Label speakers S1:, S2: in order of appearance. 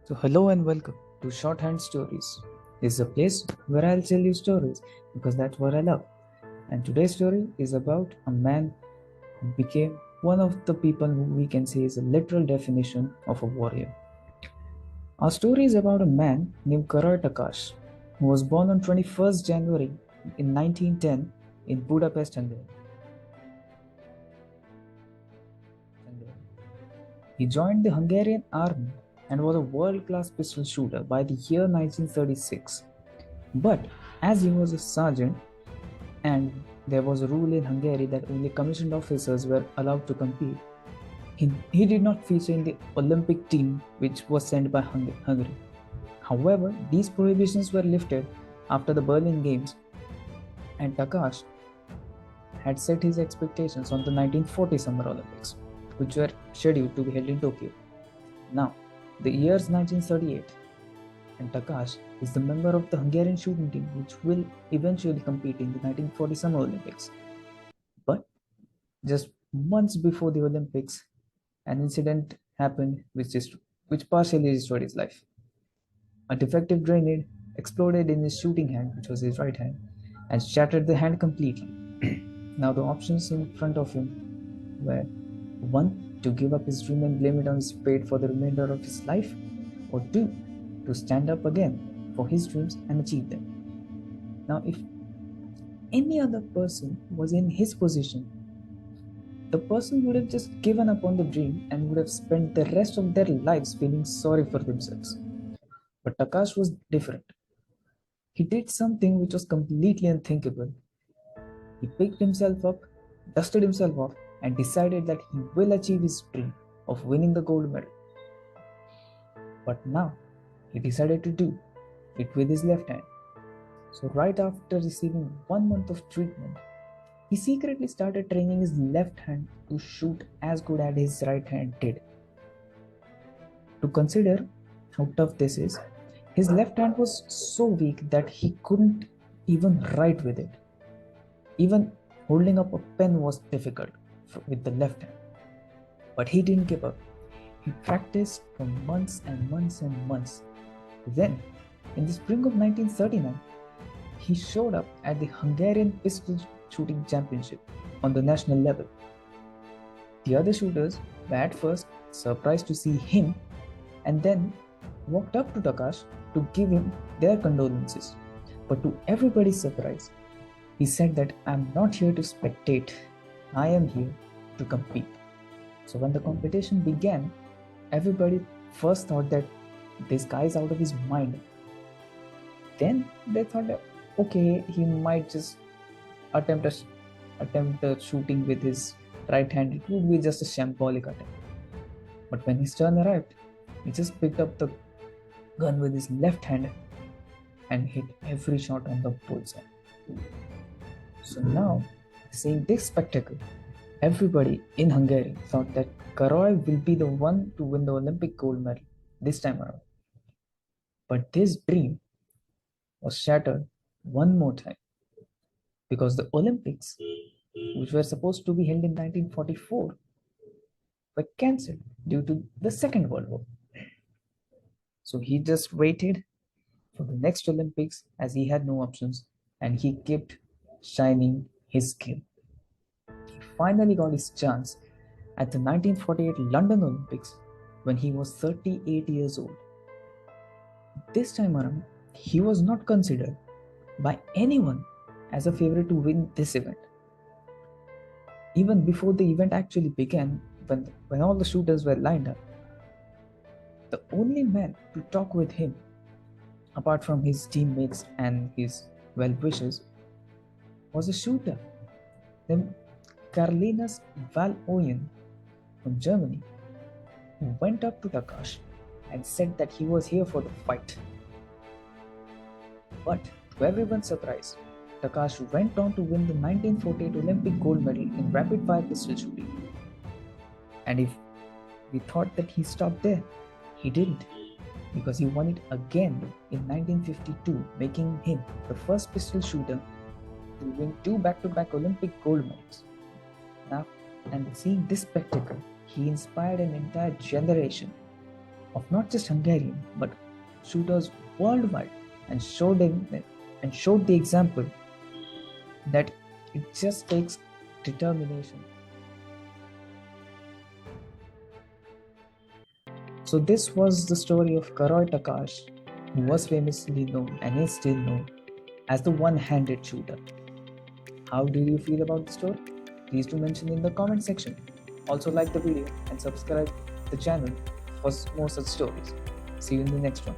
S1: So, hello and welcome to Shorthand Stories. This is a place where I'll tell you stories because that's what I love. And today's story is about a man who became one of the people who we can say is a literal definition of a warrior. Our story is about a man named Karloy Takacs, who was born on 21st January in 1910 in Budapest, Hungary. He joined the Hungarian army and was a world-class pistol shooter by the year 1936. But as he was a sergeant and there was a rule in Hungary that only commissioned officers were allowed to compete, he did not feature in the Olympic team which was sent by Hungary. However, these prohibitions were lifted after the Berlin Games, and Takacs had set his expectations on the 1940 Summer Olympics, which were scheduled to be held in Tokyo. Now, the year is 1938, and Takacs is the member of the Hungarian shooting team which will eventually compete in the 1940 Summer Olympics. But just months before the Olympics, an incident happened which partially destroyed his life. A defective grenade exploded in his shooting hand, which was his right hand, and shattered the hand completely. Now the options in front of him were: one, to give up his dream and blame it on his fate for the remainder of his life, or two, to stand up again for his dreams and achieve them. Now, if any other person was in his position, the person would have just given up on the dream and would have spent the rest of their lives feeling sorry for themselves. But Takacs was different. He did something which was completely unthinkable. He picked himself up, dusted himself off, and decided that he will achieve his dream of winning the gold medal. But now, he decided to do it with his left hand. So, right after receiving 1 month of treatment, he secretly started training his left hand to shoot as good as his right hand did. To consider how tough this is, his left hand was so weak that he couldn't even write with it. Even holding up a pen was difficult with the left hand. But he didn't give up. He practiced for months and months and months. Then, in the spring of 1939, he showed up at the Hungarian Pistol Shooting Championship on the national level. The other shooters were at first surprised to see him and then walked up to Takacs to give him their condolences. But to everybody's surprise, he said that I'm not here to spectate, I am here to compete. So when the competition began, everybody first thought that this guy is out of his mind. Then they thought that okay, he might just attempt a shooting with his right hand. It would be just a shambolic attempt. But when his turn arrived, he just picked up the gun with his left hand and hit every shot on the bullseye. So now, seeing this spectacle, everybody in Hungary thought that Karloy will be the one to win the Olympic gold medal this time around. But this dream was shattered one more time because the Olympics, which were supposed to be held in 1944, were cancelled due to the Second World War. So he just waited for the next Olympics as he had no options and he kept shining his skill. He finally got his chance at the 1948 London Olympics when he was 38 years old. This time around, he was not considered by anyone as a favorite to win this event. Even before the event actually began, when all the shooters were lined up, the only man to talk with him, apart from his teammates and his well-wishers, was a shooter named Carlinus Val-Oyen from Germany, who went up to Takacs and said that he was here for the fight. But to everyone's surprise, Takacs went on to win the 1948 Olympic gold medal in rapid-fire pistol shooting. And if we thought that he stopped there, he didn't, because he won it again in 1952, making him the first pistol shooter to win 2 back-to-back Olympic gold medals. Now, and seeing this spectacle, he inspired an entire generation of not just Hungarian but shooters worldwide, and showed the example that it just takes determination. So this was the story of Karloy Takacs, who was famously known and is still known as the one-handed shooter. How do you feel about the story? Please do mention in the comment section. Also like the video and subscribe the channel for more such stories. See you in the next one.